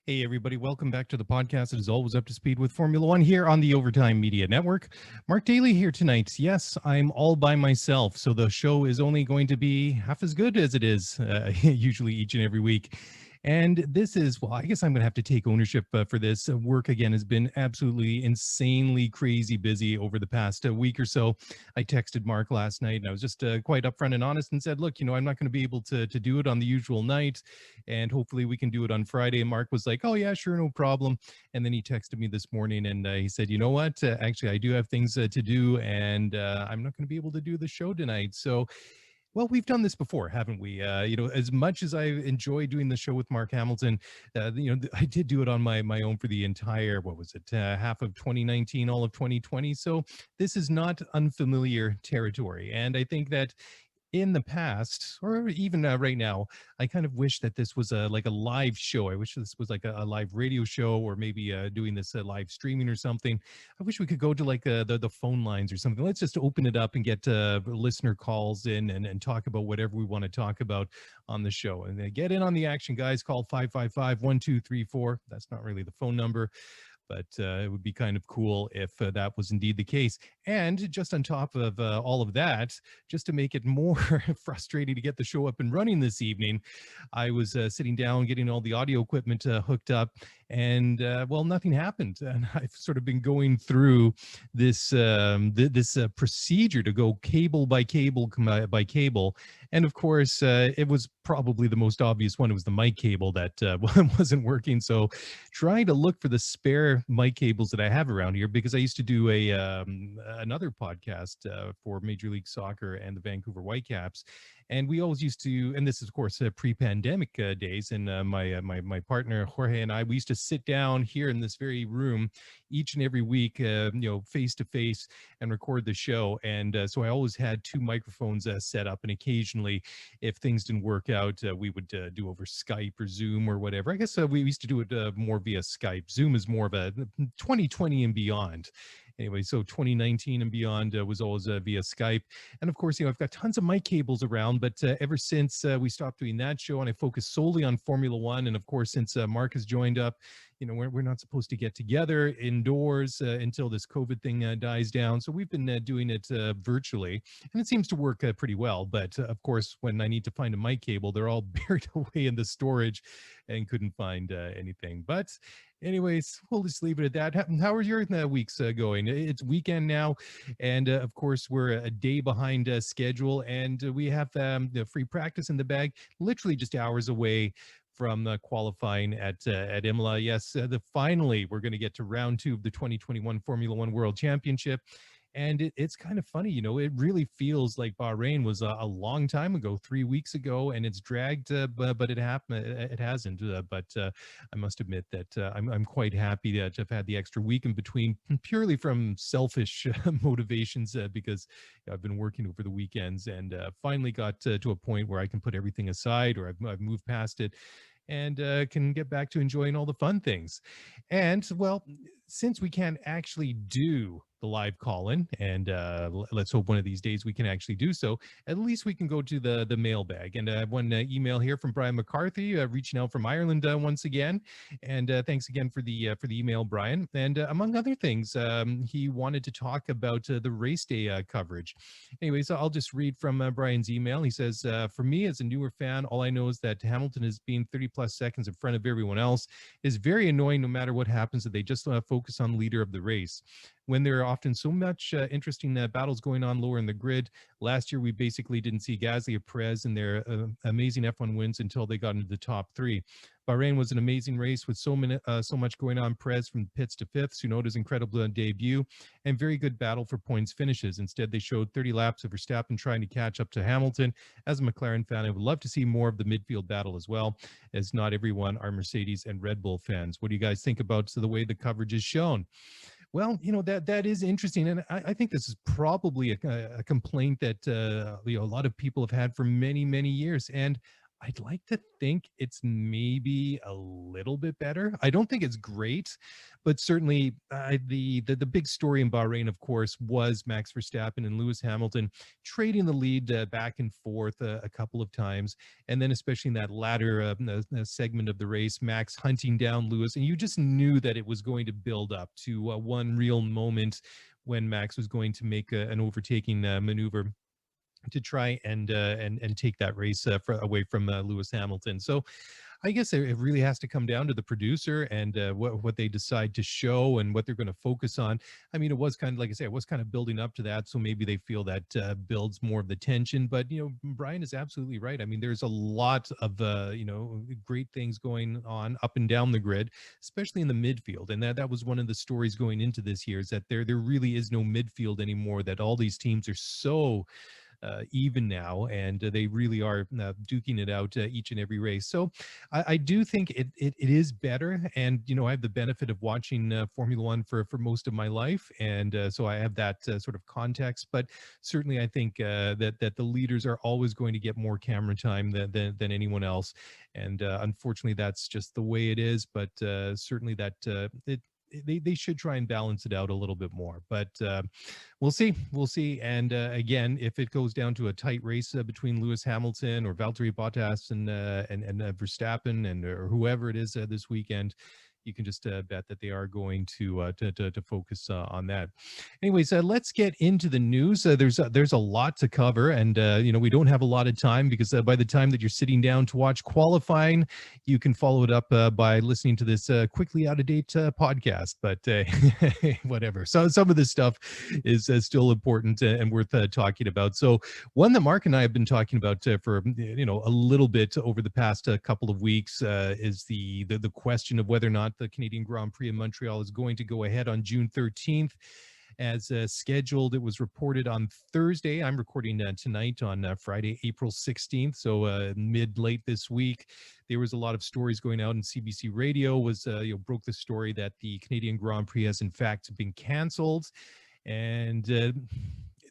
Hey, everybody, welcome back to the podcast. It is always up to speed with Formula One here on the Overtime Media Network. Mark Daly here tonight. Yes, I'm all by myself, so the show is only going to be half as good as it is usually each and every week. And this is, well, I guess I'm going to have to take ownership for this. Work, again, has been absolutely insanely crazy busy over the past week or so. I texted Mark last night, and I was just quite upfront and honest and said, look, I'm not going to be able to do it on the usual night, and hopefully we can do it on Friday. And Mark was like, oh, yeah, sure, no problem. And then he texted me this morning, and he said, you know what? Actually, I do have things to do, and I'm not going to be able to do the show tonight. So, well, we've done this before, haven't we? As much as I enjoy doing the show with Mark Hamilton, I did do it on my own for the entire, what was it, half of 2019, all of 2020. So this is not unfamiliar territory. And I think that in the past, or even right now, I kind of wish that this was like a live show. I wish this was like a live radio show, or maybe doing this live streaming or something. I wish we could go to like the phone lines or something. Let's just open it up and get listener calls in and talk about whatever we want to talk about on the show. And get in on the action, guys. Call 555-1234. That's not really the phone number, but it would be kind of cool if that was indeed the case. And just on top of all of that, just to make it more frustrating to get the show up and running this evening, I was sitting down getting all the audio equipment hooked up, and well, nothing happened. And I've sort of been going through this procedure to go cable by cable by cable. And of course, it was probably the most obvious one. It was the mic cable that wasn't working. So trying to look for the spare mic cables that I have around here, because I used to do another podcast for Major League Soccer and the Vancouver Whitecaps, and we always used to, and this is of course pre-pandemic days, and my partner Jorge and I, we used to sit down here in this very room each and every week, face to face, and record the show. And so I always had two microphones set up, and occasionally, if things didn't work out, we would do over Skype or Zoom or whatever. I guess we used to do it more via Skype. Zoom is more of a 2020 and beyond. Anyway, so 2019 and beyond was always via Skype. And of course, I've got tons of mic cables around, but ever since we stopped doing that show and I focused solely on Formula One, and of course, since Mark has joined up, we're not supposed to get together indoors until this COVID thing dies down. So we've been doing it virtually, and it seems to work pretty well. But of course, when I need to find a mic cable, they're all buried away in the storage and couldn't find anything. But anyways, we'll just leave it at that. How are your weeks going? It's weekend now, and of course, we're a day behind schedule, and we have the free practice in the bag, literally just hours away from qualifying at Imola. Yes, finally, we're going to get to round 2 of the 2021 Formula One World Championship. And it's kind of funny, it really feels like Bahrain was a long time ago, 3 weeks ago, and it's dragged, but it happened. It hasn't. But I must admit that I'm quite happy that I've had the extra week in between, purely from selfish motivations, because I've been working over the weekends, and finally got to a point where I can put everything aside, or I've moved past it, and can get back to enjoying all the fun things. And well, since we can't actually do the live call-in, and let's hope one of these days we can actually do so, at least we can go to the mailbag. And I have one email here from Brian McCarthy, reaching out from Ireland once again. And thanks again for the email, Brian. And among other things, he wanted to talk about the race day coverage. Anyway, so I'll just read from Brian's email. He says, for me as a newer fan, all I know is that Hamilton has been 30 plus seconds in front of everyone else. Is very annoying no matter what happens, that they just focus on the leader of the race, when there are often so much interesting battles going on lower in the grid. Last year, we basically didn't see Gasly or Perez in their amazing F1 wins until they got into the top 3. Bahrain was an amazing race with so much going on. Perez from pits to fifth, Tsunoda's incredible debut, and very good battle for points finishes. Instead, they showed 30 laps of Verstappen trying to catch up to Hamilton. As a McLaren fan, I would love to see more of the midfield battle as well, as not everyone are Mercedes and Red Bull fans. What do you guys think about the way the coverage is shown? Well, that is interesting, and I think this is probably a complaint that a lot of people have had for many, many years. And I'd like to think it's maybe a little bit better. I don't think it's great, but certainly the big story in Bahrain, of course, was Max Verstappen and Lewis Hamilton trading the lead back and forth a couple of times, and then especially in that latter segment of the race, Max hunting down Lewis, and you just knew that it was going to build up to one real moment when Max was going to make an overtaking maneuver to try and take that race away from Lewis Hamilton. So I guess it really has to come down to the producer and what they decide to show and what they're going to focus on. I mean, it was kind of like I say, it was kind of building up to that, so maybe they feel that builds more of the tension. But Brian is absolutely right. I mean, there's a lot of great things going on up and down the grid, especially in the midfield, and that was one of the stories going into this year is that there really is no midfield anymore. That all these teams are so even now, and they really are duking it out each and every race. So I do think it is better, and I have the benefit of watching Formula One for most of my life, and so I have that sort of context. But certainly, I think that the leaders are always going to get more camera time than anyone else, and unfortunately, that's just the way it is. But certainly, that they should try and balance it out a little bit more. But we'll see. And again, if it goes down to a tight race between Lewis Hamilton or Valtteri Bottas and Verstappen and or whoever it is this weekend, you can just bet that they are going to focus on that. Anyways, let's get into the news. There's a lot to cover, and we don't have a lot of time because by the time that you're sitting down to watch qualifying, you can follow it up by listening to this quickly out of date podcast. But whatever. So some of this stuff is still important and worth talking about. So one that Mark and I have been talking about for a little bit over the past couple of weeks is the question of whether or not the Canadian Grand Prix in Montreal is going to go ahead on June 13th as scheduled. It was reported on Thursday. I'm recording tonight on Friday, April 16th, so mid-late this week. There was a lot of stories going out, and CBC Radio was broke the story that the Canadian Grand Prix has in fact been canceled, and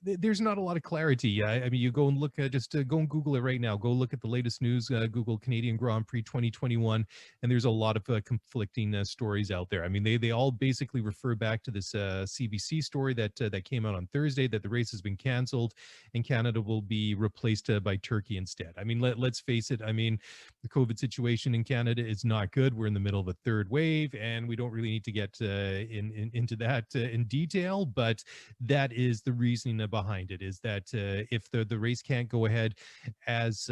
there's not a lot of clarity. I mean, you go and look, just go and Google it right now. Go look at the latest news, Google Canadian Grand Prix 2021, and there's a lot of conflicting stories out there. I mean, they all basically refer back to this CBC story that came out on Thursday, that the race has been canceled and Canada will be replaced by Turkey instead. I mean, let's face it. I mean, the COVID situation in Canada is not good. We're in the middle of a third wave, and we don't really need to get into that in detail, but that is the reasoning behind it, is that if the race can't go ahead as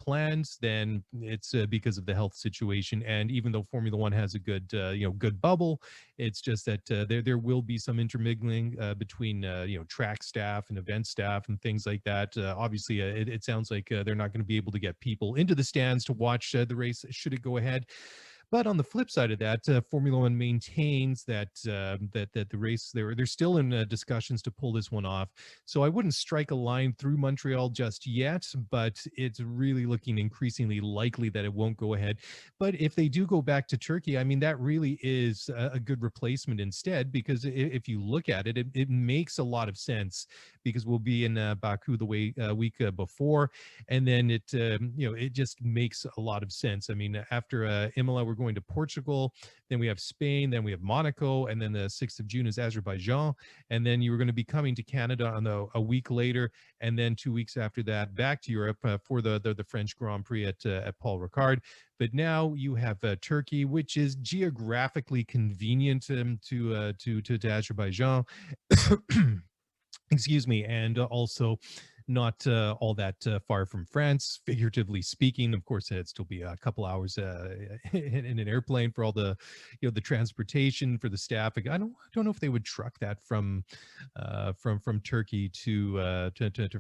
planned, then it's because of the health situation. And even though Formula One has a good good bubble, it's just that there will be some intermingling between track staff and event staff and things like that. Obviously, it sounds like they're not going to be able to get people into the stands to watch the race should it go ahead. But on the flip side of that, Formula One maintains that that the race they're still in discussions to pull this one off. So I wouldn't strike a line through Montreal just yet, but it's really looking increasingly likely that it won't go ahead. But if they do go back to Turkey, I mean, that really is a good replacement instead, because if you look at it, it makes a lot of sense, because we'll be in Baku the week before, and then it just makes a lot of sense. I mean, after Imola, we're going to Portugal, then we have Spain, then we have Monaco, and then the 6th of June is Azerbaijan, and then you were going to be coming to Canada on a week later, and then 2 weeks after that back to Europe for the French Grand Prix at Paul Ricard. But now you have Turkey, which is geographically convenient to Azerbaijan. Excuse me, and also not all that far from France, figuratively speaking. Of course, it'd still be a couple hours in an airplane for all the the transportation for the staff. I don't know if they would truck that from Turkey to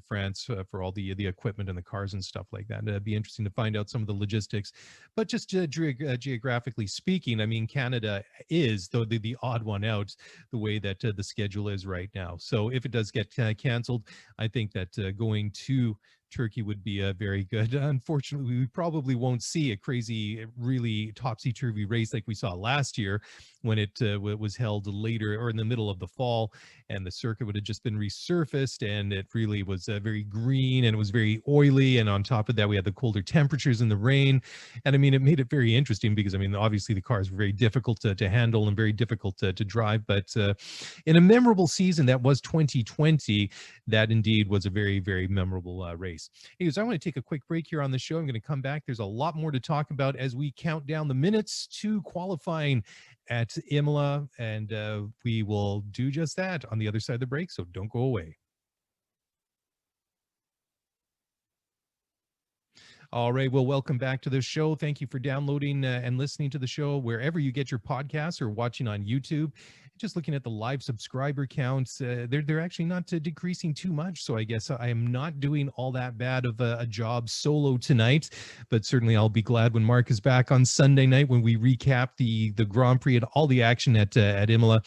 France for all the equipment and the cars and stuff like that. It'd be interesting to find out some of the logistics. But just geographically speaking, I mean, Canada is though the odd one out the way that the schedule is right now. So if it does get canceled, I think that going to Turkey would be very good. Unfortunately, we probably won't see a crazy, really topsy-turvy race like we saw last year when it was held later or in the middle of the fall, and the circuit would have just been resurfaced, and it really was very green, and it was very oily, and on top of that, we had the colder temperatures and the rain, and I mean, it made it very interesting because I mean, obviously the cars were very difficult to handle and very difficult to drive, but in a memorable season that was 2020, that indeed was a very, very memorable race. Anyways, I want to take a quick break here on the show. I'm going to come back. There's a lot more to talk about as we count down the minutes to qualifying at Imola, and we will do just that on the other side of the break, so don't go away. All right. Well, welcome back to the show. Thank you for downloading and listening to the show wherever you get your podcasts or watching on YouTube. Just looking at the live subscriber counts, they're actually not decreasing too much. So I guess I am not doing all that bad of a job solo tonight. But certainly I'll be glad when Mark is back on Sunday night when we recap the Grand Prix and all the action at Imola.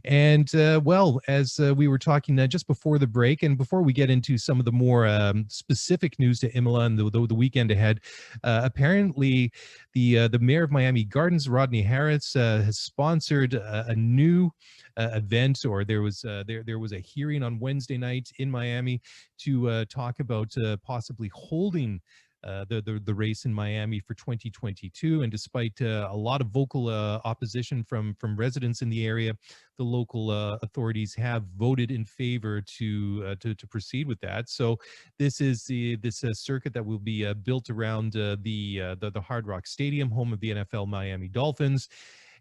And well, as we were talking just before the break, and before we get into some of the more specific news to Imola and the weekend ahead, apparently the mayor of Miami Gardens, Rodney Harris, has sponsored a new event, or there was a hearing on Wednesday night in Miami to talk about possibly holding the race in Miami for 2022. And despite a lot of vocal opposition from residents in the area, the local authorities have voted in favor to proceed with that. So this is this circuit that will be built around the Hard Rock Stadium, home of the NFL Miami Dolphins.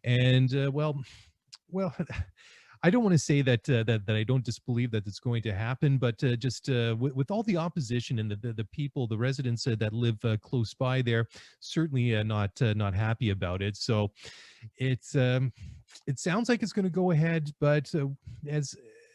And well, I don't want to say that that I don't disbelieve that it's going to happen, but just with all the opposition and the people, the residents that live close by there, certainly not happy about it. So it's it sounds like it's going to go ahead, but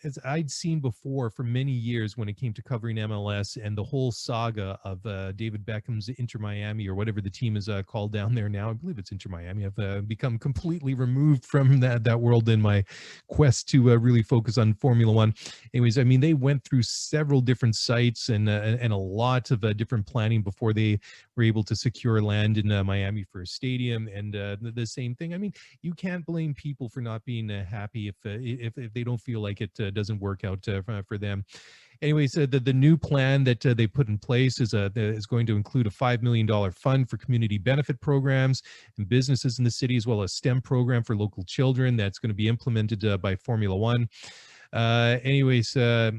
as I'd seen before for many years when it came to covering MLS and the whole saga of David Beckham's Inter Miami, or whatever the team is called down there now. I believe it's Inter Miami. I've become completely removed from that world in my quest to really focus on Formula One. Anyways, I mean, they went through several different sites and a lot of different planning before they were able to secure land in Miami for a stadium. And the same thing. I mean, you can't blame people for not being happy if they don't feel like it doesn't work out for them. Anyways, the new plan that they put in place is going to include a $5 million fund for community benefit programs and businesses in the city, as well as STEM program for local children that's going to be implemented by Formula One. Anyways, I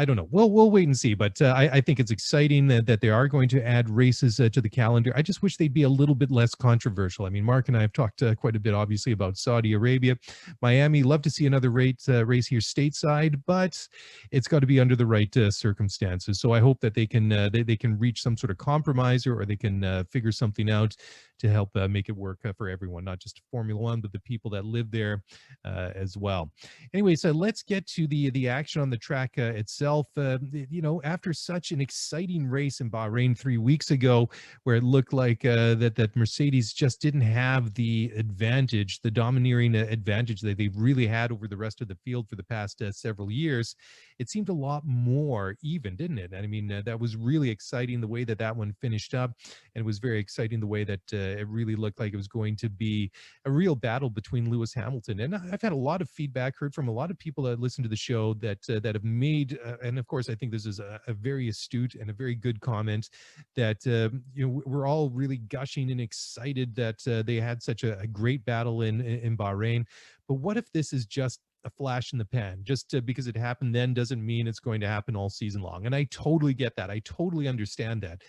don't know. We'll wait and see. But I think it's exciting that they are going to add races to the calendar. I just wish they'd be a little bit less controversial. I mean, Mark and I have talked quite a bit, obviously, about Saudi Arabia. Miami, love to see another race here stateside, but it's got to be under the right circumstances. So I hope that they can reach some sort of compromise, or they can figure something out to help make it work for everyone, not just Formula One, but the people that live there as well. Anyway, so let's get to the action on the track itself. You know, after such an exciting race in Bahrain 3 weeks ago, where it looked like that Mercedes just didn't have the advantage, the domineering advantage that they've really had over the rest of the field for the past several years, it seemed a lot more even, didn't it? I mean, that was really exciting the way that one finished up, and it was very exciting the way that it really looked like it was going to be a real battle between Lewis Hamilton. And I've had a lot of feedback, heard from a lot of people that listen to the show that have made, and of course, I think this is a very astute and a very good comment, that you know, we're all really gushing and excited that they had such a great battle in Bahrain. But what if this is just a flash in the pan? Just because it happened then doesn't mean it's going to happen all season long. And I totally get that. I totally understand that.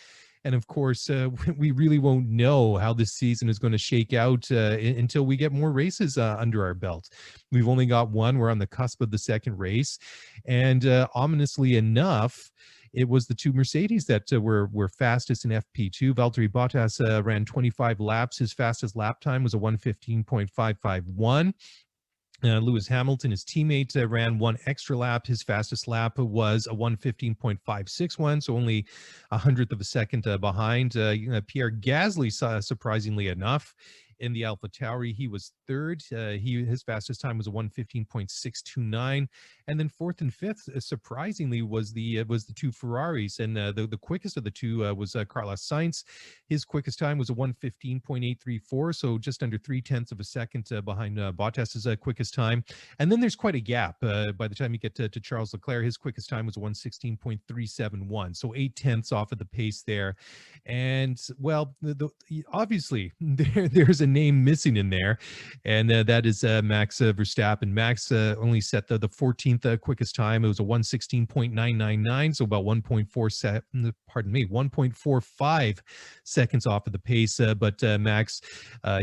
And of course, we really won't know how this season is going to shake out until we get more races under our belt. We've only got one. We're on the cusp of the second race. And ominously enough, it was the two Mercedes that were fastest in FP2. Valtteri Bottas ran 25 laps. His fastest lap time was a 1:15.551. Lewis Hamilton, his teammate, ran one extra lap. His fastest lap was a 1:15.561, so only 100th of a second behind. Pierre Gasly, surprisingly enough, in the AlphaTauri. He was third. His fastest time was a 1:15.629, and then fourth and fifth, surprisingly, was the two Ferraris, and the quickest of the two was Carlos Sainz. His quickest time was a 1:15.834, so just under 3/10 of a second behind Bottas's quickest time. And then there's quite a gap by the time you get to Charles Leclerc. His quickest time was 1:16.371, so 8/10 off of the pace there. And well, obviously there's a name missing in there, and that is Max Verstappen. Max only set the 14th quickest time. It was a 1:16.999, so about 1.45 seconds off of the pace. But Max,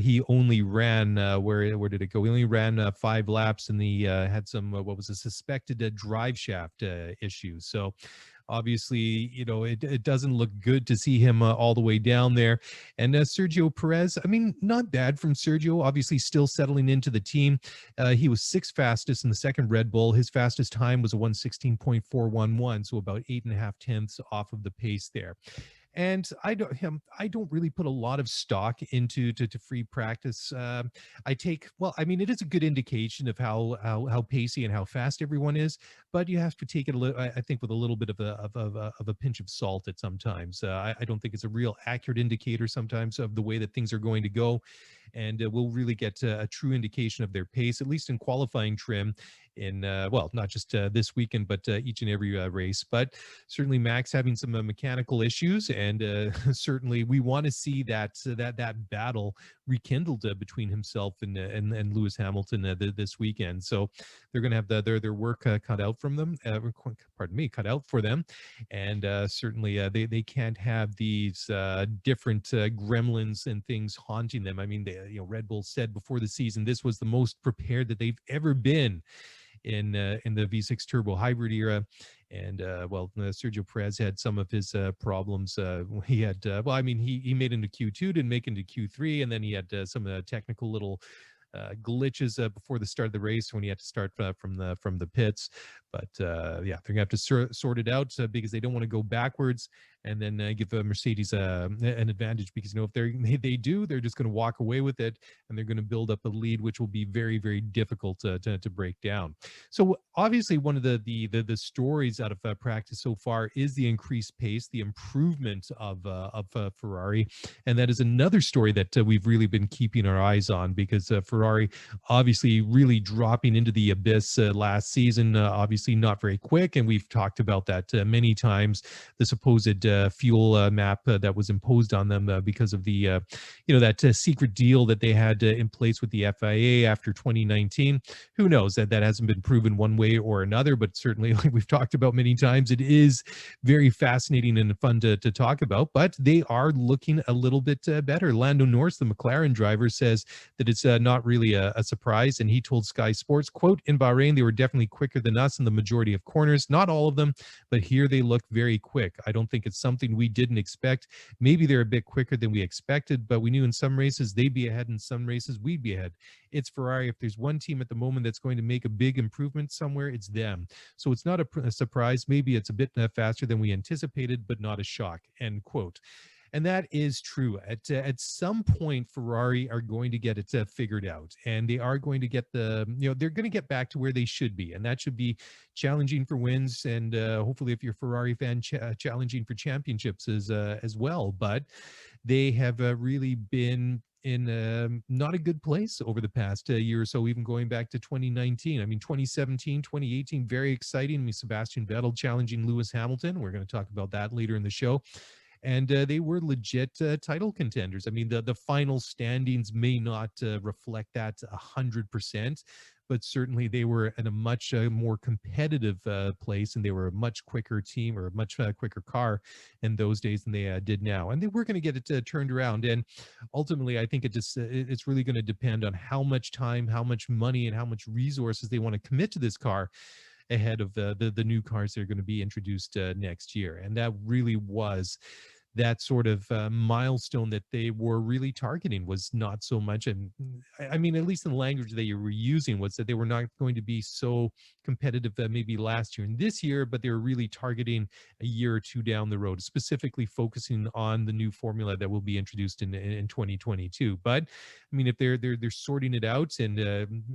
he only ran where did it go? He only ran 5 laps, and he had some what was a suspected drive shaft issue. So obviously, you know, it doesn't look good to see him all the way down there. And Sergio Perez, I mean, not bad from Sergio, obviously still settling into the team. He was 6th fastest in the second Red Bull. His fastest time was a 1:16.411, so about 8.5 tenths off of the pace there. And I don't really put a lot of stock into free practice. I take, well, I mean, it is a good indication of how pacey and how fast everyone is, but you have to take it a little, I think, with a little bit of a pinch of salt at sometimes. I don't think it's a real accurate indicator sometimes of the way that things are going to go, and we'll really get a true indication of their pace, at least in qualifying trim, in well, not just this weekend, but each and every race. But certainly Max having some mechanical issues, and certainly we want to see that battle rekindled between himself and Lewis Hamilton this weekend. So they're going to have their work cut out from them. Cut out for them, and certainly they can't have these different gremlins and things haunting them. I mean, Red Bull said before the season this was the most prepared that they've ever been in the V6 turbo hybrid era. And well, Sergio Perez had some of his problems. He had well, I mean, he made into Q2, didn't make into Q3, and then he had some technical little glitches before the start of the race when he had to start from the pits. But yeah, they're gonna have to sort it out because they don't want to go backwards and then give Mercedes an advantage, because if they do, they're just going to walk away with it, and they're going to build up a lead, which will be very, very difficult to break down. So obviously, one of the stories out of practice so far is the increased pace, the improvement of Ferrari, and that is another story that we've really been keeping our eyes on, because Ferrari obviously really dropping into the abyss last season, obviously not very quick, and we've talked about that many times. The supposed fuel map that was imposed on them because of the that secret deal that they had in place with the FIA after 2019. Who knows? That hasn't been proven one way or another, but certainly, like we've talked about many times, it is very fascinating and fun to talk about. But they are looking a little bit better. Lando Norris, the McLaren driver, says that it's not really a surprise, and he told Sky Sports, quote, "In Bahrain, they were definitely quicker than us in the majority of corners, not all of them, but here they look very quick. I don't think it's something we didn't expect. Maybe they're a bit quicker than we expected, but we knew in some races they'd be ahead, in some races we'd be ahead. It's Ferrari. If there's one team at the moment that's going to make a big improvement somewhere, it's them. So it's not a surprise. Maybe it's a bit faster than we anticipated, but not a shock," end quote. And that is true. At some point, Ferrari are going to get it figured out, and they are going to get they're going to get back to where they should be, and that should be challenging for wins, and hopefully, if you're a Ferrari fan, challenging for championships as well. But they have really been in not a good place over the past year or so, even going back to 2019. I mean, 2017, 2018, very exciting. I mean, Sebastian Vettel challenging Lewis Hamilton. We're going to talk about that later in the show. And they were legit title contenders. I mean, the final standings may not reflect that 100%, but certainly they were in a much more competitive place, and they were a much quicker team, or a much quicker car in those days than they did now. And they were going to get it turned around. And ultimately, I think it's really going to depend on how much time, how much money, and how much resources they want to commit to this car ahead of the new cars that are going to be introduced next year. And that really was that sort of milestone that they were really targeting was not so much. And I mean, at least in the language that you were using was that they were not going to be so competitive maybe last year and this year, but they were really targeting a year or two down the road, specifically focusing on the new formula that will be introduced in 2022. But I mean, if they're sorting it out, and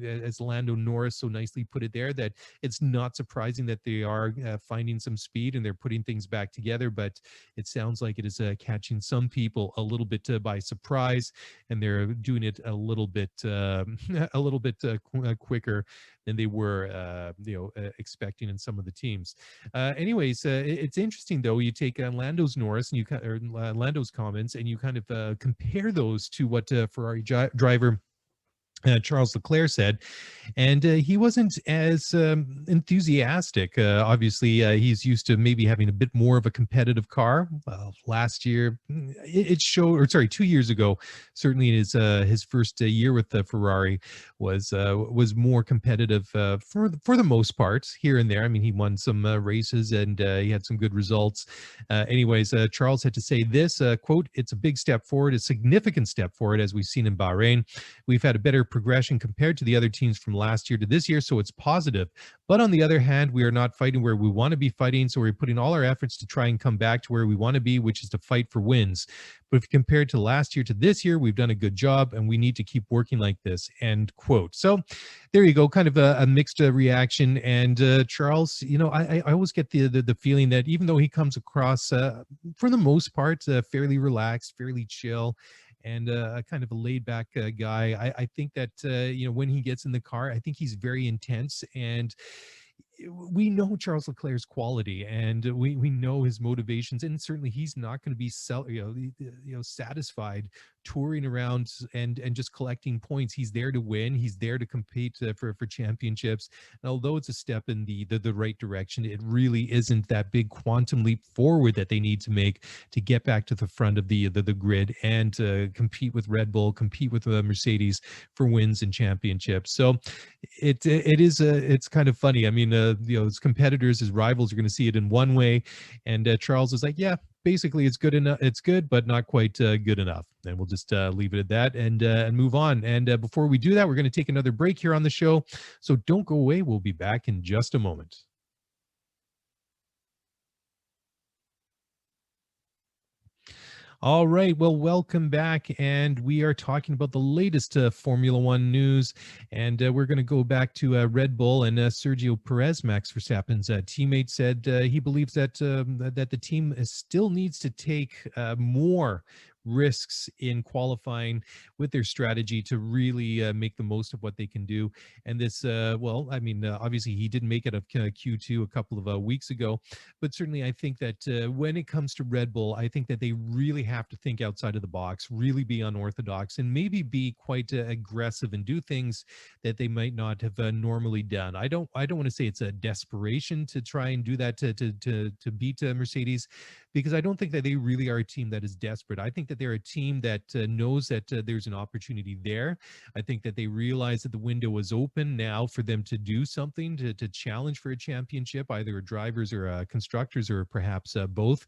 as Lando Norris so nicely put it there, that it's not surprising that they are finding some speed and they're putting things back together. But it sounds like it is catching some people a little bit by surprise, and they're doing it a little bit a little bit quicker than they were expecting in some of the teams. Anyways, it's interesting though. You take Lando's Norris and Lando's comments, and you kind of compare those to what Ferrari driver Charles Leclerc said, and he wasn't as enthusiastic. Obviously, he's used to maybe having a bit more of a competitive car. Last year, it showed, or sorry, 2 years ago, certainly in his first year with the Ferrari, was more competitive for the most part here and there. I mean, he won some races and he had some good results. Anyways, Charles had to say this quote: "It's a big step forward, a significant step forward, as we've seen in Bahrain. We've had a better progression compared to the other teams from last year to this year, so it's positive. But on the other hand, we are not fighting where we want to be fighting, so we're putting all our efforts to try and come back to where we want to be, which is to fight for wins. But if compared to last year to this year, we've done a good job, and we need to keep working like this," end quote. So there you go, kind of a mixed reaction. And Charles, I always get the feeling that even though he comes across, for the most part, fairly relaxed, fairly chill, and a kind of a laid back guy, I think that, when he gets in the car, I think he's very intense. And we know Charles Leclerc's quality, and we know his motivations, and certainly he's not going to be satisfied touring around and just collecting points. He's there to win. He's there to compete for championships. And although it's a step in the right direction, it really isn't that big quantum leap forward that they need to make to get back to the front of the grid and compete with Red Bull, compete with Mercedes for wins and championships. So it's kind of funny. I mean, his competitors, his rivals are going to see it in one way, and Charles is like, yeah, basically it's good enough. It's good, but not quite good enough. And we'll just leave it at that and move on. And before we do that, we're going to take another break here on the show. So don't go away. We'll be back in just a moment. All right. Well, welcome back. And we are talking about the latest Formula One news. And we're going to go back to Red Bull, and Sergio Perez, Max Verstappen's teammate, said he believes that the team still needs to take more risks in qualifying with their strategy to really make the most of what they can do. And this, well, I mean, obviously he didn't make it of Q2 a couple of weeks ago, but certainly I think that when it comes to Red Bull, I think that they really have to think outside of the box, really be unorthodox, and maybe be quite aggressive and do things that they might not have normally done. I don't want to say it's a desperation to try and do that to beat Mercedes, because I don't think that they really are a team that is desperate. I think that they're a team that knows that there's an opportunity there. I think that they realize that the window is open now for them to do something to challenge for a championship, either drivers or constructors, or perhaps both.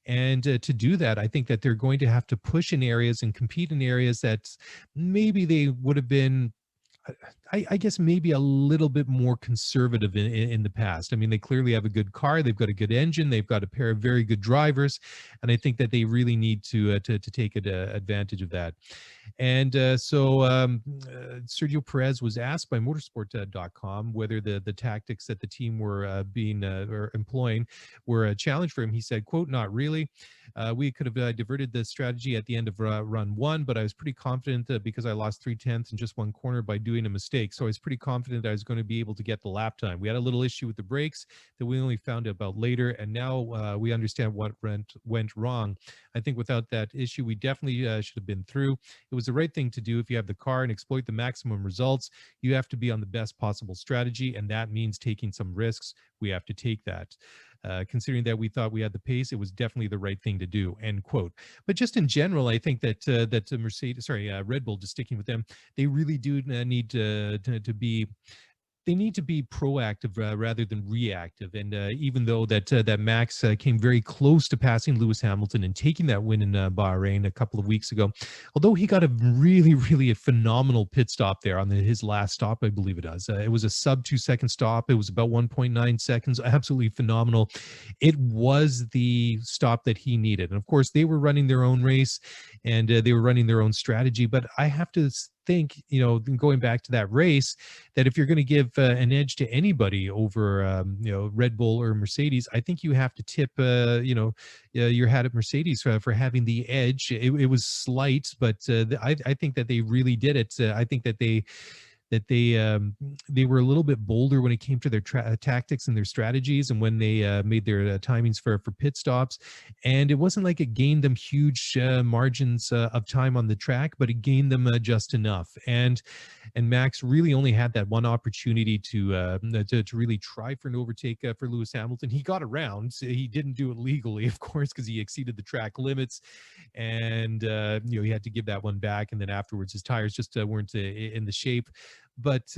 And to do that, I think that they're going to have to push in areas and compete in areas that maybe they would have been, I guess, maybe a little bit more conservative in the past. I mean, they clearly have a good car. They've got a good engine. They've got a pair of very good drivers. And I think that they really need to take advantage of that. And Sergio Perez was asked by motorsport.com whether the tactics that the team were or employing were a challenge for him. He said, quote, "Not really. We could have diverted the strategy at the end of run one, but I was pretty confident because I lost 3/10 in just one corner by doing a mistake. So I was pretty confident I was going to be able to get the lap time. We had a little issue with the brakes that we only found out about later, and now we understand what went wrong. I think without that issue, we definitely should have been through. It was the right thing to do. If you have the car and exploit the maximum results, you have to be on the best possible strategy, and that means taking some risks. We have to take that. Considering that we thought we had the pace, it was definitely the right thing to do," end quote. But just in general, I think that Red Bull, just sticking with them, they really do need to be they need to be proactive rather than reactive. And even though that Max came very close to passing Lewis Hamilton and taking that win in Bahrain a couple of weeks ago, although he got a really a phenomenal pit stop there on his last stop, I believe it was. It was a sub 2 second stop. It was about 1.9 seconds. Absolutely phenomenal. It was the stop that he needed. And of course, they were running their own race and they were running their own strategy. But I have to think, going back to that race, that if you're going to give an edge to anybody over, Red Bull or Mercedes, I think you have to tip, your hat at Mercedes for having the edge. It was slight, but I think that they really did it. I think that they were a little bit bolder when it came to their tactics and their strategies, and when they made their timings for pit stops. And it wasn't like it gained them huge margins of time on the track, but it gained them just enough. And Max really only had that one opportunity to really try for an overtake for Lewis Hamilton. He got around. He didn't do it legally, of course, because he exceeded the track limits, and he had to give that one back. And then afterwards, his tires just weren't in the shape. But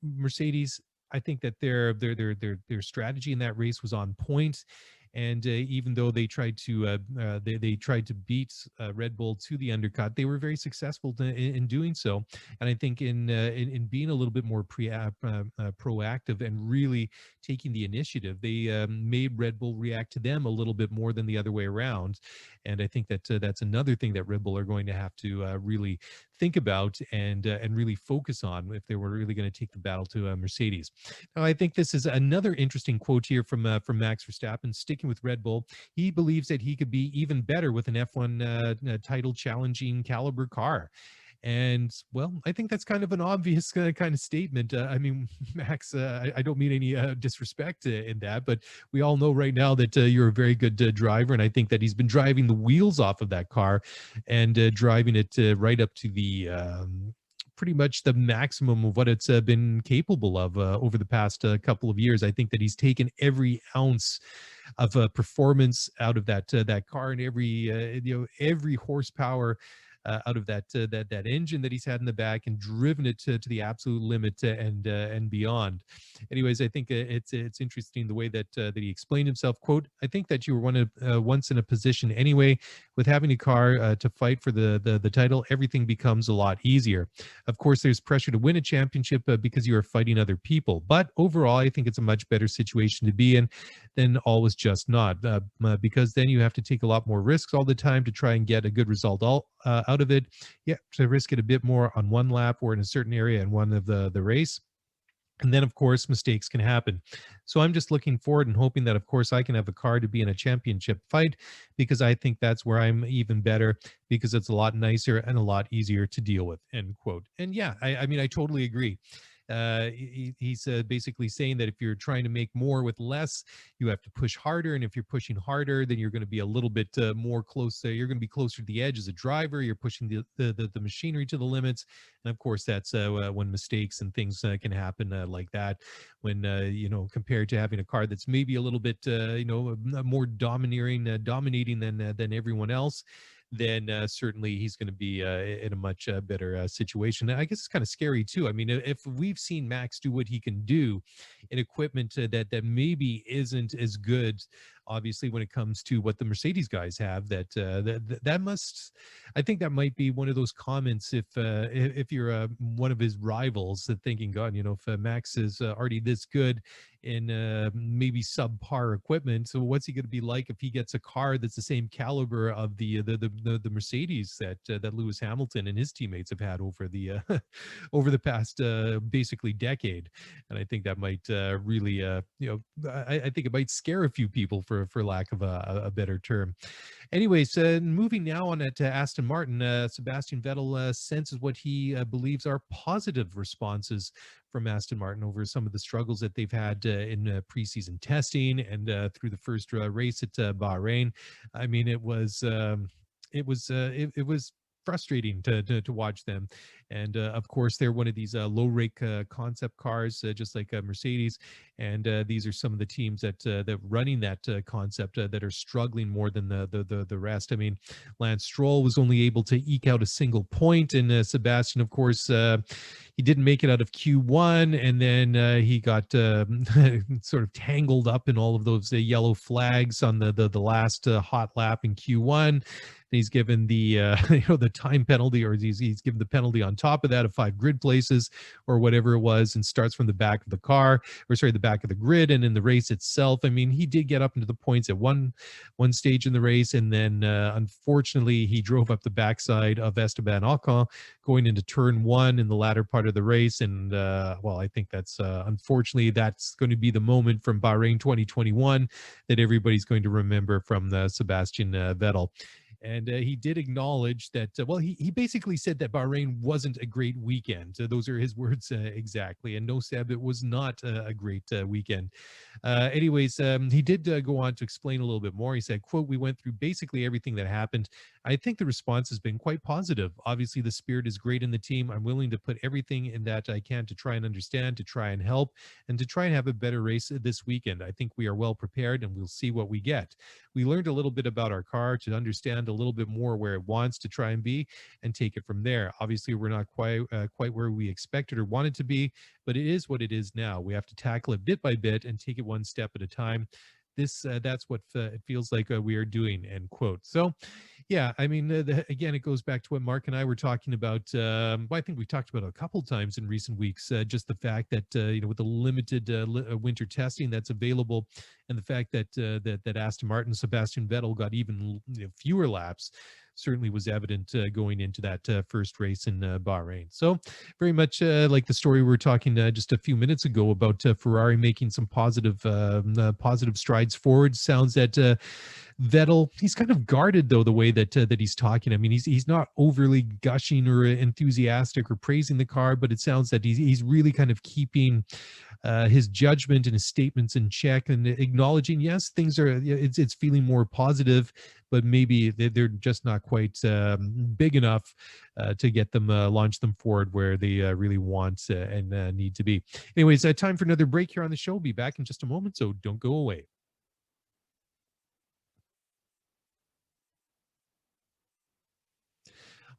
Mercedes, I think that their strategy in that race was on point. And even though they tried to they tried to beat Red Bull to the undercut, they were very successful in doing so. And I think in being a little bit more proactive and really taking the initiative, they made Red Bull react to them a little bit more than the other way around. And I think that that's another thing that Red Bull are going to have to really think about and really focus on if they were really going to take the battle to Mercedes. Now, I think this is another interesting quote here from Max Verstappen. Sticking with Red Bull, he believes that he could be even better with an F1 title challenging caliber car. And well, I think that's kind of an obvious kind of statement. I mean, Max, I don't mean any disrespect in that, but we all know right now that you're a very good driver. And I think that he's been driving the wheels off of that car and driving it right up to the pretty much the maximum of what it's been capable of over the past couple of years. I think that he's taken every ounce of performance out of that car, and every horsepower out of that engine that he's had in the back, and driven it to the absolute limit and beyond. Anyways, I think it's interesting the way that he explained himself. Quote, "I think that you were once in a position anyway. With having a car to fight for the title, everything becomes a lot easier. Of course, there's pressure to win a championship because you are fighting other people. But overall, I think it's a much better situation to be in than always just not, because then you have to take a lot more risks all the time to try and get a good result out of it. Yeah, to risk it a bit more on one lap or in a certain area in one of the race. And then, of course, mistakes can happen. So I'm just looking forward and hoping that, of course, I can have a car to be in a championship fight, because I think that's where I'm even better, because it's a lot nicer and a lot easier to deal with," end quote. And yeah, I mean, I totally agree. He's basically saying that if you're trying to make more with less, you have to push harder. And if you're pushing harder, then you're going to be a little bit more close. You're going to be closer to the edge as a driver. You're pushing the machinery to the limits. And of course, that's when mistakes and things can happen like that. When, compared to having a car that's maybe a little bit, more dominating than everyone else, then certainly he's going to be in a much better situation. I guess it's kind of scary too. I mean, if we've seen Max do what he can do in equipment that maybe isn't as good, obviously, when it comes to what the Mercedes guys have, that must, I think that might be one of those comments if you're one of his rivals, thinking, God, if Max is already this good in maybe subpar equipment, so what's he going to be like if he gets a car that's the same caliber of the Mercedes that Lewis Hamilton and his teammates have had over the over the past basically decade? And I think that might really I think it might scare a few people, for lack of a better term. Anyways, moving now on to Aston Martin, Sebastian Vettel senses what he believes are positive responses from Aston Martin over some of the struggles that they've had in preseason testing and through the first race at Bahrain. I mean, it was frustrating to watch them. And of course, they're one of these low rake concept cars, just like Mercedes. And these are some of the teams that running that concept that are struggling more than the rest. I mean, Lance Stroll was only able to eke out a single point, and Sebastian, of course, he didn't make it out of Q1, and then he got sort of tangled up in all of those yellow flags on the last hot lap in Q1. He's given the the time penalty, or he's given the penalty on top of that of 5 grid places or whatever it was, and starts from the back of the car, or sorry, the back of the grid. And in the race itself, I mean, he did get up into the points at one stage in the race, and then unfortunately he drove up the backside of Esteban Ocon going into turn 1 in the latter part of the race. And well, I think that's unfortunately that's going to be the moment from Bahrain 2021 that everybody's going to remember from Sebastian Vettel. And he did acknowledge that, well, he basically said that Bahrain wasn't a great weekend. Those are his words exactly. And no, Seb, it was not a great weekend. Anyways, he did go on to explain a little bit more. He said, quote, "We went through basically everything that happened. I think the response has been quite positive. Obviously, the spirit is great in the team. I'm willing to put everything in that I can to try and understand, to try and help, and to try and have a better race this weekend. I think we are well prepared, and we'll see what we get. We learned a little bit about our car to understand a little bit more where it wants to try and be, and take it from there. Obviously, we're not quite where we expected or wanted to be, but it is what it is now. We have to tackle it bit by bit and take it one step at a time. That's what it feels like we are doing," end quote. So yeah, I mean, again, it goes back to what Mark and I were talking about. Well, I think we talked about it a couple times in recent weeks, just the fact that with the limited winter testing that's available, and the fact that that Aston Martin, Sebastian Vettel got even fewer laps, certainly was evident going into that first race in Bahrain. So very much like the story we were talking just a few minutes ago about Ferrari making some positive strides forward. Sounds that Vettel, he's kind of guarded though the way that he's talking. I mean, he's not overly gushing or enthusiastic or praising the car, but it sounds that he's really kind of keeping his judgment and his statements in check, and acknowledging, yes, things are, it's feeling more positive, but maybe they're just not quite big enough to get them launch them forward where they really want and need to be. Anyways, time for another break here on the show. Be back in just a moment, so don't go away.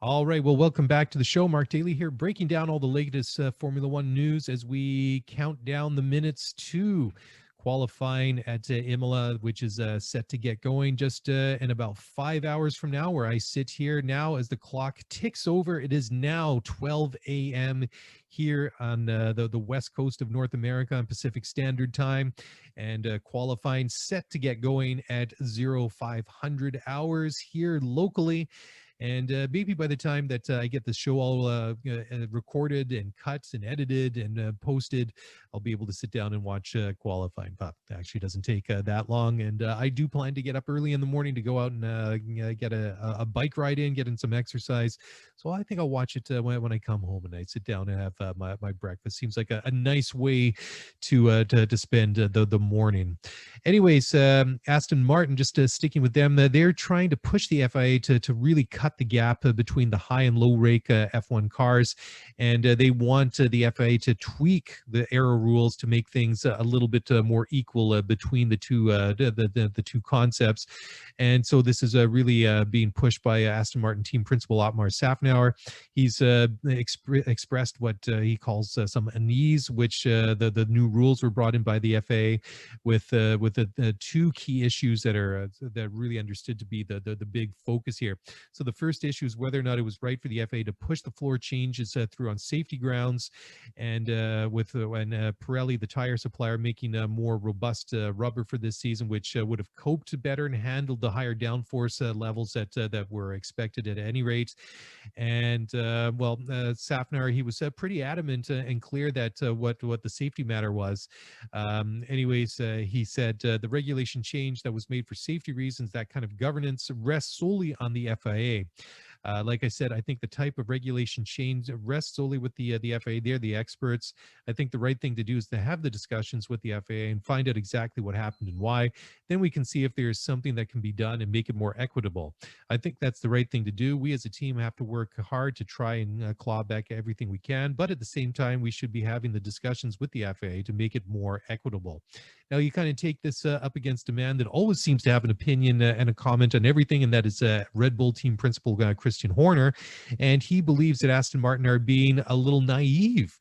All right. Well, welcome back to the show. Mark Daly here, breaking down all the latest Formula One news as we count down the minutes to qualifying at Imola, which is set to get going just in about 5 hours from now, where I sit here now as the clock ticks over. It is now 12 a.m. here on the west coast of North America on Pacific Standard Time, and qualifying set to get going at 0500 hours here locally. And maybe by the time that I get the show all recorded and cut and edited and posted, I'll be able to sit down and watch qualifying. But it actually doesn't take that long. And I do plan to get up early in the morning to go out and get a bike ride in, get in some exercise. So I think I'll watch it when I come home and I sit down and have my breakfast. Seems like a nice way to spend the morning. Anyways, Aston Martin, just sticking with them, they're trying to push the FIA to really cut the gap between the high and low rake F1 cars, and they want the FIA to tweak the aero rules to make things a little bit more equal between the two concepts. And so this is really being pushed by Aston Martin team principal Otmar Safnauer. He's expressed what he calls some unease, which the new rules were brought in by the FIA with the two key issues that are that really understood to be the big focus here. So the first issue is whether or not it was right for the FIA to push the floor changes through on safety grounds, and with when Pirelli, the tire supplier, making a more robust rubber for this season, which would have coped better and handled the higher downforce levels that were expected at any rate. And well, Safnauer, he was pretty adamant and clear that what the safety matter was. Anyways, he said the regulation change that was made for safety reasons, that kind of governance rests solely on the FIA. Like I said, I think the type of regulation change rests solely with the FAA. They're the experts. I think the right thing to do is to have the discussions with the FAA and find out exactly what happened and why. Then we can see if there's something that can be done and make it more equitable. I think that's the right thing to do. We as a team have to work hard to try and claw back everything we can, but at the same time, we should be having the discussions with the FAA to make it more equitable. Now, you kind of take this up against a man that always seems to have an opinion and a comment on everything, and that is Red Bull team principal Christian Horner. And he believes that Aston Martin are being a little naive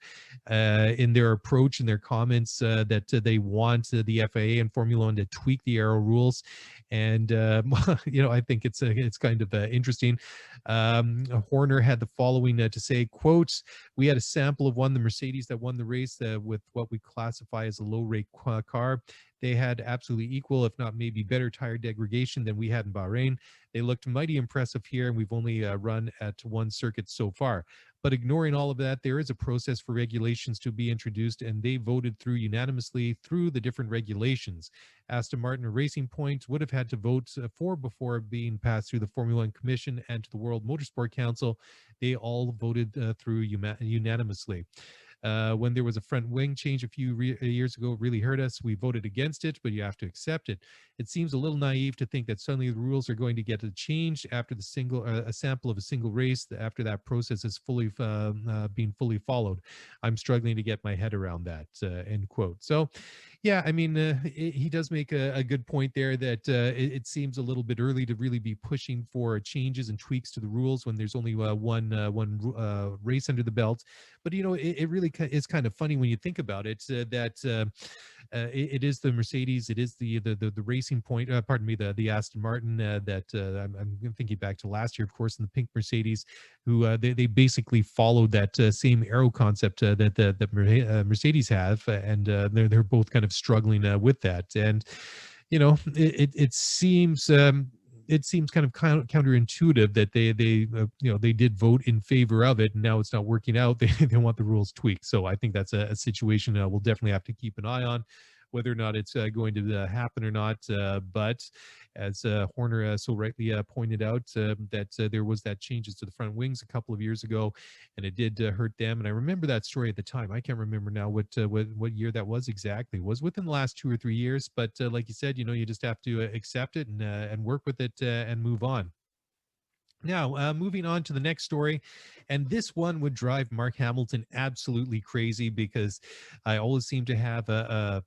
in their approach and their comments that they want the FAA and Formula One to tweak the aero rules. And I think it's kind of interesting. Horner had the following to say, quotes, "We had a sample of the Mercedes that won the race with what we classify as a low rate car. They had absolutely equal, if not maybe better, tire degradation than we had in Bahrain. They looked mighty impressive here, and we've only run at one circuit so far. But ignoring all of that, there is a process for regulations to be introduced, and they voted through unanimously through the different regulations. Aston Martin, a Racing Point, would have had to vote for before being passed through the Formula One Commission and to the World Motorsport Council. They all voted through unanimously. When there was a front wing change a few years ago, it really hurt us. We voted against it, but you have to accept it. It seems a little naive to think that suddenly the rules are going to get changed after a sample of a single race, after that process is fully being fully followed. I'm struggling to get my head around that," end quote. So, yeah, I mean, he does make a good point there that it seems a little bit early to really be pushing for changes and tweaks to the rules when there's only one race under the belt. But it really is kind of funny when you think about it that it is the Mercedes, it is the Racing Point, pardon me, the Aston Martin that I'm thinking back to last year, of course, in the pink Mercedes, who they basically followed that same aero concept that Mercedes have, and they're both kind of struggling with that. And it seems kind of counterintuitive that they did vote in favor of it, and now it's not working out. They want the rules tweaked. So I think that's a situation we'll definitely have to keep an eye on, whether or not it's going to happen or not. But as Horner so rightly pointed out, that there was that changes to the front wings a couple of years ago, and it did hurt them. And I remember that story at the time. I can't remember now what year that was exactly. It was within the last 2 or 3 years, but like you said, you just have to accept it and work with it and move on. Now, moving on to the next story, and this one would drive Mark Hamilton absolutely crazy because I always seem to have a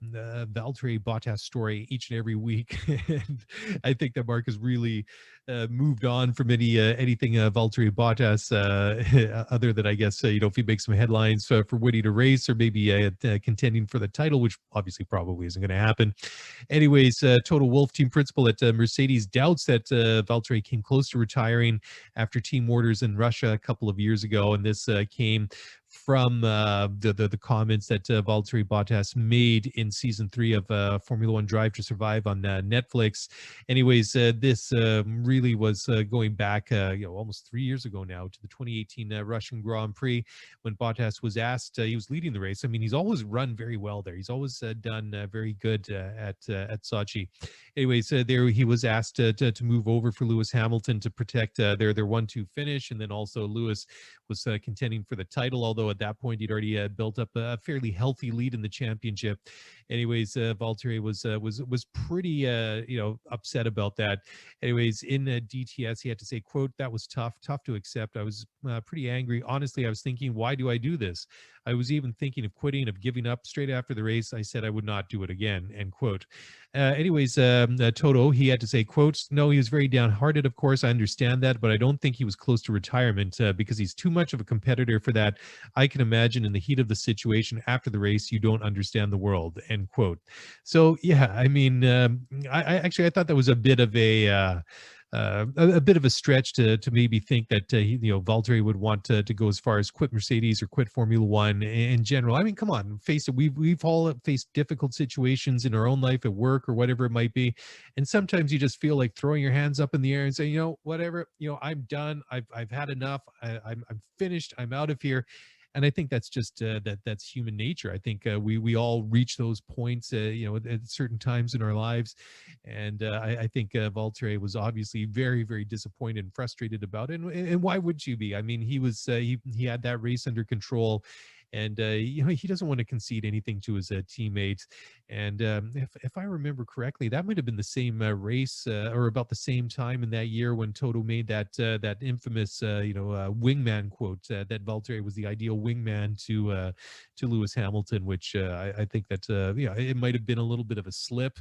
Valtteri Bottas story each and every week, and I think that Mark has really moved on from anything Valtteri Bottas, other than I guess if he makes some headlines for winning a race or maybe contending for the title, which obviously probably isn't going to happen. Anyways, Toto Wolff, team principal at Mercedes, doubts that Valtteri came close to retiring after team orders in Russia a couple of years ago, and this came from the comments that Valtteri Bottas made in season 3 of Formula One Drive to Survive on Netflix. Anyways, this really was going back almost 3 years ago now to the 2018 Russian Grand Prix, when Bottas was asked. He was leading the race. I mean, he's always run very well there. He's always done very good at Sochi. Anyways, there he was asked to move over for Lewis Hamilton to protect their 1-2 finish, and then also Lewis was contending for the title, although at that point he'd already built up a fairly healthy lead in the championship. Anyways, Valtteri was pretty upset about that. Anyways, in DTS, he had to say, quote, "That was tough to accept. I was pretty angry. Honestly, I was thinking, why do I do this? I was even thinking of quitting, of giving up. Straight after the race, I said I would not do it again," end quote. Anyways, Toto, he had to say, quotes, "No, he was very downhearted, of course. I understand that, but I don't think he was close to retirement because he's too much of a competitor for that. I can imagine in the heat of the situation after the race, you don't understand the world," end quote. So, yeah, I mean, I thought that was a bit of a bit of a stretch to maybe think that Valtteri would want to go as far as quit Mercedes or quit Formula One in general. I mean, come on, face it. We've all faced difficult situations in our own life at work or whatever it might be, and sometimes you just feel like throwing your hands up in the air and saying, whatever, I'm done. I've had enough. I'm finished. I'm out of here. And I think that's just that's human nature. I think we all reach those points, at certain times in our lives, and I think Valtteri was obviously very, very disappointed and frustrated about it. And why would you be? I mean, he had that race under control, and he doesn't want to concede anything to his teammates. And if I remember correctly, that might have been the same race or about the same time in that year when Toto made that infamous wingman quote, that Valtteri was the ideal wingman to Lewis Hamilton, which I think that it might have been a little bit of a slip,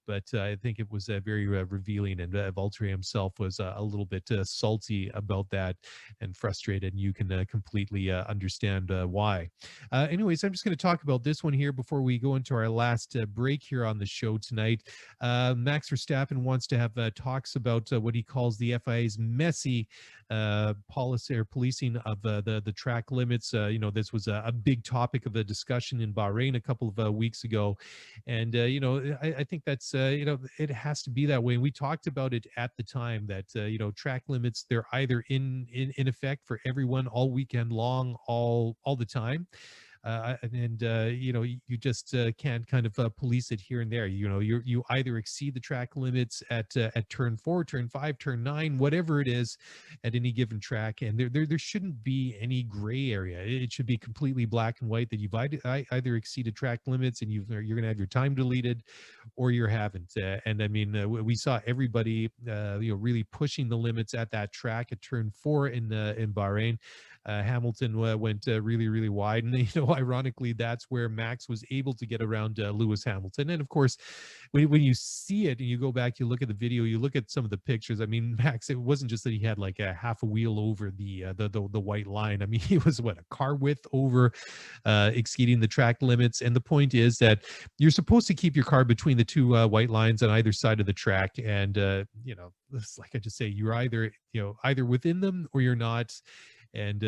but I think it was very revealing, and Valtteri himself was a little bit salty about that and frustrated, and you can completely understand why. Anyways, I'm just going to talk about this one here before we go into our last break here on the show tonight. Max Verstappen wants to have talks about what he calls the FIA's messy policy or policing of the track limits. This was a big topic of a discussion in Bahrain a couple of weeks ago, and I think that's it has to be that way. And we talked about it at the time that track limits, they're either in effect for everyone all weekend long, all the time, and you just can't kind of police it here and there. You either exceed the track limits at turn 4, turn 5, turn 9, whatever it is, at any given track, and there shouldn't be any gray area. It should be completely black and white that you've either exceeded track limits and you're going to have your time deleted, or you haven't. And I mean, we saw everybody really pushing the limits at that track at turn 4 in Bahrain. Hamilton went really, really wide, and ironically, that's where Max was able to get around Lewis Hamilton. And of course, when you see it and you go back, you look at the video, you look at some of the pictures. I mean, Max, it wasn't just that he had like a half a wheel over the white line. I mean, he was a car width over exceeding the track limits. And the point is that you're supposed to keep your car between the two white lines on either side of the track, and it's like I just say, you're either within them or you're not. And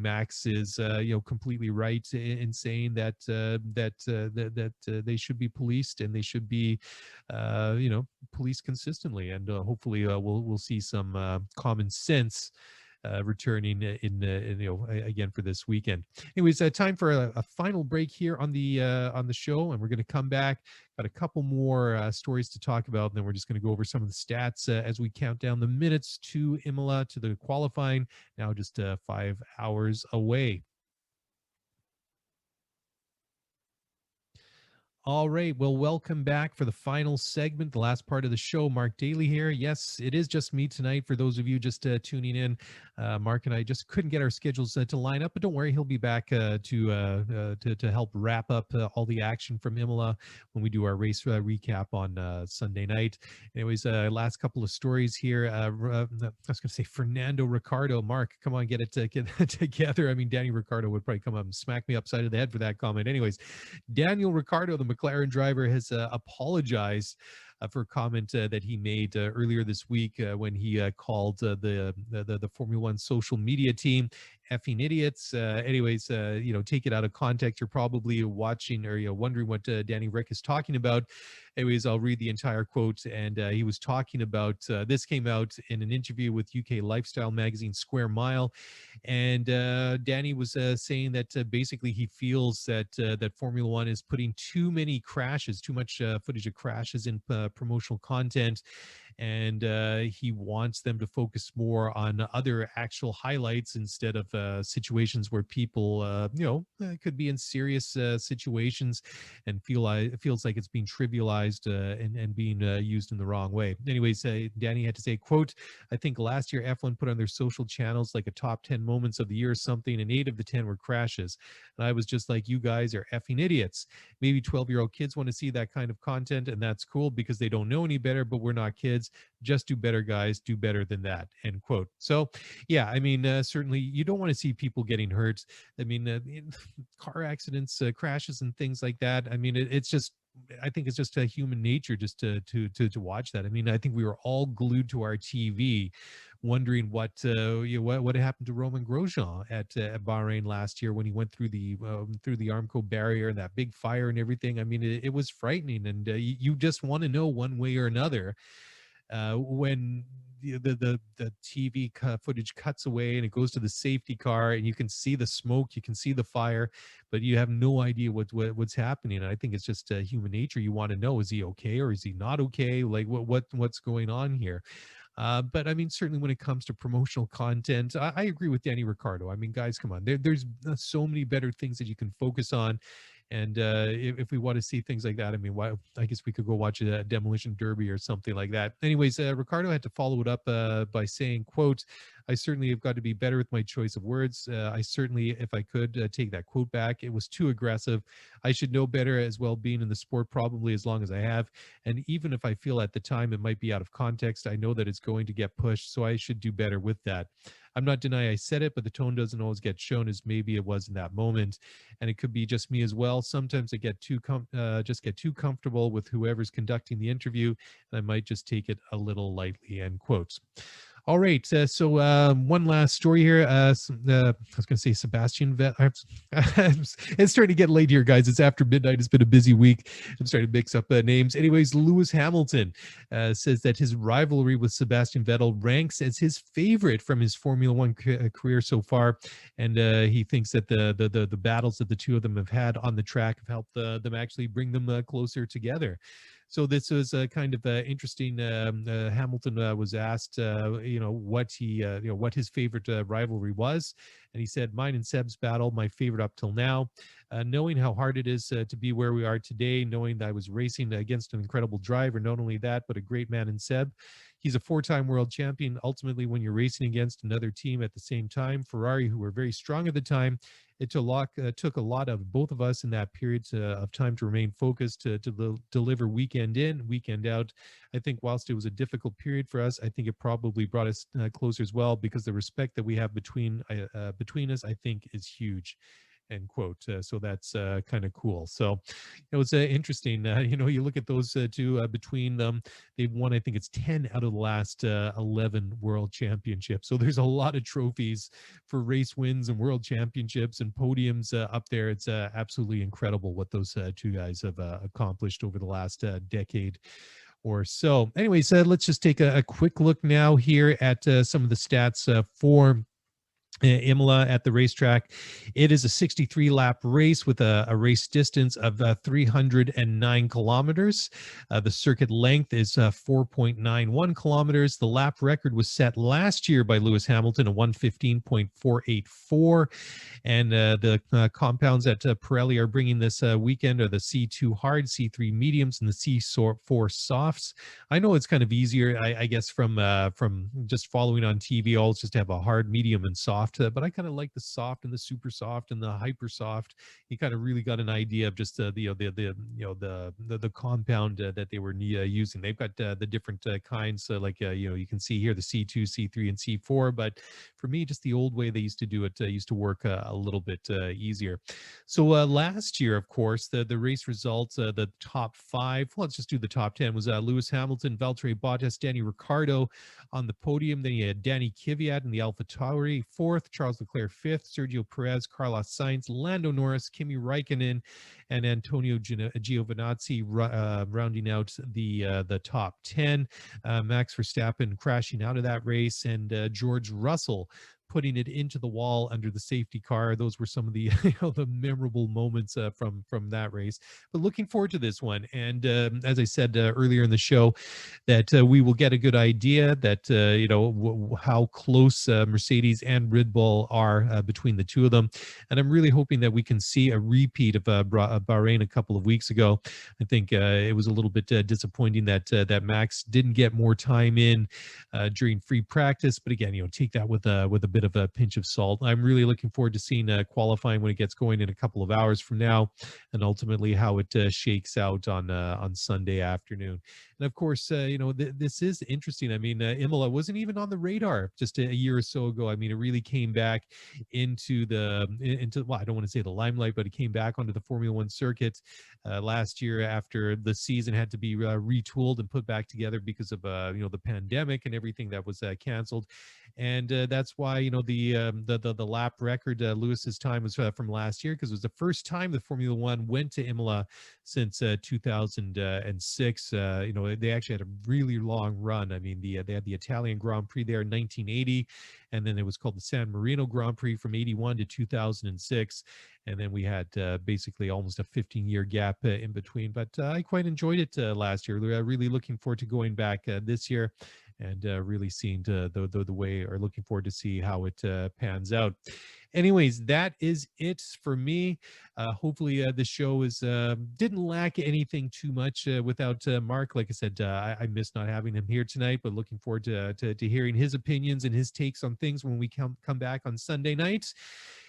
Max is completely right in saying that they should be policed, and they should be policed consistently, and hopefully we'll see some common sense returning again for this weekend. Anyways, time for a final break here on the show, and we're going to come back. Got a couple more stories to talk about, and then we're just going to go over some of the stats as we count down the minutes to Imola, to the qualifying, now just 5 hours away. All right. Well, welcome back for the final segment, the last part of the show. Mark Daly here. Yes, it is just me tonight. For those of you just tuning in, Mark and I just couldn't get our schedules to line up, but don't worry, he'll be back to help wrap up all the action from Imola when we do our race recap on Sunday night. Anyways, last couple of stories here. I was going to say Fernando Ricciardo. Mark, come on, get it together. I mean, Danny Ricciardo would probably come up and smack me upside of the head for that comment. Anyways, Daniel Ricciardo, the McLaren driver, has apologized for a comment that he made earlier this week when he called the Formula One social media team effing idiots. Anyways, take it out of context. You're probably watching or wondering what Danny Rick is talking about. Anyways, I'll read the entire quote. And he was talking about this came out in an interview with UK lifestyle magazine Square Mile. And Danny was saying that basically he feels that Formula One is putting too many crashes, too much footage of crashes in promotional content, and he wants them to focus more on other actual highlights instead of situations where people, could be in serious situations and feels like it's being trivialized and being used in the wrong way. Anyways, Danny had to say, quote, "I think last year F1 put on their social channels like a top 10 moments of the year or something, and 8 of the 10 were crashes. And I was just like, you guys are effing idiots. Maybe 12-year-old kids want to see that kind of content, and that's cool because they don't know any better, but we're not kids. Just do better, guys. Do better than that," end quote. So, yeah, I mean, certainly you don't want to see people getting hurt. I mean, car accidents, crashes, and things like that. I mean, I think it's just a human nature just to watch that. I mean, I think we were all glued to our TV, wondering what happened to Roman Grosjean at Bahrain last year when he went through the Armco barrier and that big fire and everything. I mean, it was frightening, and you just want to know one way or another when the TV footage cuts away and it goes to the safety car, and you can see the smoke, you can see the fire, but you have no idea what's happening. And I think it's just human nature. You want to know, is he okay or is he not okay? Like what's going on here? But I mean, certainly when it comes to promotional content, I agree with Danny Ricciardo. I mean, guys, come on, there's so many better things that you can focus on. And if we want to see things like that, I mean, why? I guess we could go watch a demolition derby or something like that. Anyways, Ricardo had to follow it up by saying, "quote I certainly have got to be better with my choice of words. I certainly, if I could, take that quote back. It was too aggressive. I should know better as well, being in the sport probably as long as I have. And even if I feel at the time it might be out of context, I know that it's going to get pushed, so I should do better with that. I'm not denying I said it, but the tone doesn't always get shown as maybe it was in that moment, and it could be just me as well. Sometimes I get just get too comfortable with whoever's conducting the interview, and I might just take it a little lightly." End quotes. All right, so one last story here. I was going to say Sebastian Vettel. It's starting to get late here, guys. It's after midnight. It's been a busy week. I'm starting to mix up names. Anyways, Lewis Hamilton says that his rivalry with Sebastian Vettel ranks as his favorite from his Formula One career so far, and he thinks that the battles that the two of them have had on the track have helped them actually bring them closer together. So this was kind of interesting. Hamilton was asked, what his favorite rivalry was, and he said, "Mine and Seb's battle, my favorite up till now. Knowing how hard it is to be where we are today, knowing that I was racing against an incredible driver, not only that, but a great man in Seb. He's a four-time world champion. Ultimately, when you're racing against another team at the same time, Ferrari, who were very strong at the time, it took a lot of both of us in that period of time to remain focused, to deliver weekend in, weekend out. I think whilst it was a difficult period for us, I think it probably brought us closer as well, because the respect that we have between us, I think, is huge." End quote. So that's kind of cool. So it was interesting. You look at those two between them. They've won, I think it's 10 out of the last 11 world championships. So there's a lot of trophies for race wins and world championships and podiums up there. It's absolutely incredible what those two guys have accomplished over the last decade or so. Anyways, let's just take a quick look now here at some of the stats for Imola at the racetrack. It is a 63-lap race with a race distance of 309 kilometers. The circuit length is 4.91 kilometers. The lap record was set last year by Lewis Hamilton at 1:15.484. And the compounds that Pirelli are bringing this weekend are the C2 hard, C3 mediums, and the C4 softs. I know it's kind of easier, I guess, from just following on TV, all just have a hard, medium, and soft. But I kind of like the soft and the super soft and the hyper soft. You kind of really got an idea of just the compound that they were using. They've got the different kinds, you can see here the C2, C3, and C4. But for me, just the old way they used to do it used to work a little bit easier. So last year, of course, the race results, the top five. Well, let's just do the top 10. Was Lewis Hamilton, Valtteri Bottas, Danny Ricciardo on the podium. Then you had Danny Kvyat in the AlphaTauri fourth, Charles Leclerc fifth, Sergio Perez, Carlos Sainz, Lando Norris, Kimi Raikkonen, and Antonio Giovinazzi rounding out the top 10. Max Verstappen crashing out of that race, and George Russell putting it into the wall under the safety car. Those were some of the the memorable moments from that race. But looking forward to this one, and as I said earlier in the show, that we will get a good idea that how close Mercedes and Red Bull are between the two of them, and I'm really hoping that we can see a repeat of Bahrain a couple of weeks ago. I think it was a little bit disappointing that Max didn't get more time in during free practice, but again, take that with a bit of a pinch of salt. I'm really looking forward to seeing qualifying when it gets going in a couple of hours from now, and ultimately how it shakes out on Sunday afternoon. And of course, this is interesting. I mean, Imola wasn't even on the radar just a year or so ago. I mean, it really came back into well, I don't want to say the limelight, but it came back onto the Formula One circuit last year after the season had to be retooled and put back together because of the pandemic and everything that was canceled. And that's why the lap record. Lewis's time was from last year, because it was the first time the Formula One went to Imola since 2006. They actually had a really long run. I mean, they had the Italian Grand Prix there in 1980, and then it was called the San Marino Grand Prix from 81 to 2006. And then we had basically almost a 15-year gap in between. But I quite enjoyed it last year. Really looking forward to going back this year, and really seeing the way, or looking forward to see how it pans out. Anyways, that is it for me. Hopefully the show didn't lack anything too much without Mark. Like I said, I missed not having him here tonight, but looking forward to hearing his opinions and his takes on things when we come back on Sunday night.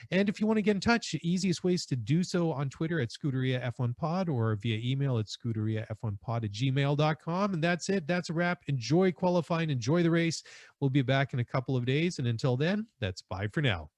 And if you want to get in touch, easiest ways to do so on Twitter at Scuderia F1 Pod, or via email at scuderiaf1pod@gmail.com. And that's it. That's a wrap. Enjoy qualifying. Enjoy the race. We'll be back in a couple of days. And until then, that's bye for now.